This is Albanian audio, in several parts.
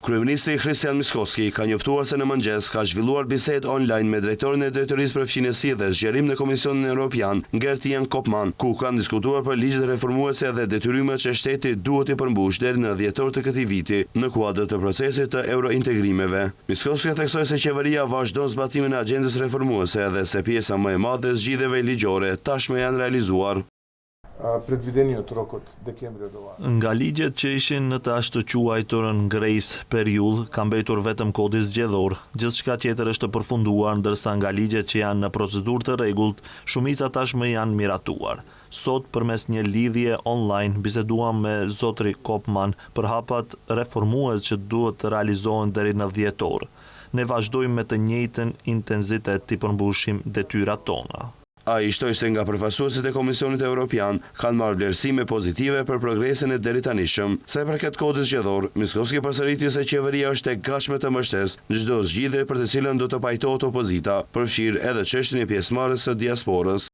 Kryeministri Christian Miskovski ka njoftuar se në mëngjes ka zhvilluar bisedë online me drejtorin e Drejtorisë për Fqinjësi dhe Zgjerim në Komisionin Evropian, Gert-Jan Koopman, ku kanë diskutuar për ligjet reformuese dhe detyrimet që shteti duhet i përmbush deri në dhjetor të këtij viti në kuadër të procesit të eurointegrimeve. Miskovski theksoi se qeveria vazhdon zbatimin e agjendës reformuese dhe se pjesa më e madhe e zgjidhjeve ligjore tashmë janë realizuar. Nga ligjet që ishin në të ashtë quajturën grace periud, ka mbetur vetëm kodi zgjedhor. Gjithçka tjetër është përfunduar, ndërsa nga ligjet që janë në procedurë të rregullt, shumica tashmë janë miratuar. Sot, përmes një lidhje online, biseduam me zotri Koopman për hapat reformues që duhet të realizohen deri në dhjetor. Ne vazhdojmë me të njëjtën intensitet të përmbushim detyrat tona. Ai shtoi se nga përfaqësuesit e Komisionit Evropian kanë marrë vlerësime pozitive për progresin e deritanishëm. Sa i përket kodit zgjedhor, Miskovski përsëriti se qeveria është e gatshme të mbështesë çdo zgjidhje për të cilën do të pajtohet opozita, përfshirë edhe çështjen e pjesëmarrjes së diasporës.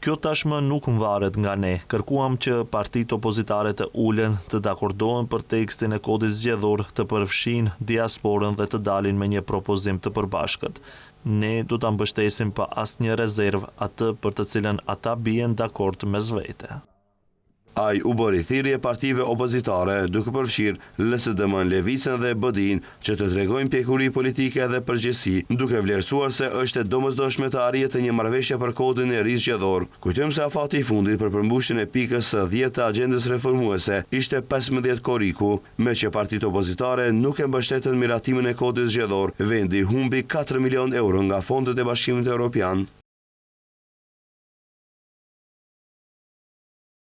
Kjo tashmë nuk varet nga ne. Kërkuam që partitë opozitare të ulen të dakordohen për tekstin e kodit zgjedhor, të përfshin diasporën dhe të dalin me një propozim të përbashkët. Ne do ta mbështesim pa asnjë rezervë atë për të cilën ata bien dakord mes vete. Ai u bëri thirrje partive opozitare, duke përfshirë LSDM-n, Levicën dhe BD-n, që të tregojnë pjekuri politike dhe përgjegjësi, duke vlerësuar se është e domosdoshme të arrihet një marrëveshje për kodin e ri zgjedhor. Kujtojmë se afati i fundit për përmbushjen e pikës së 10 të agjendës reformuese ishte 15 koriku, me që partitë opozitare nuk e mbështetën miratimin e kodit zgjedhor. Vendi humbi 4 milion euro nga fondet e Bashkimit Evropian.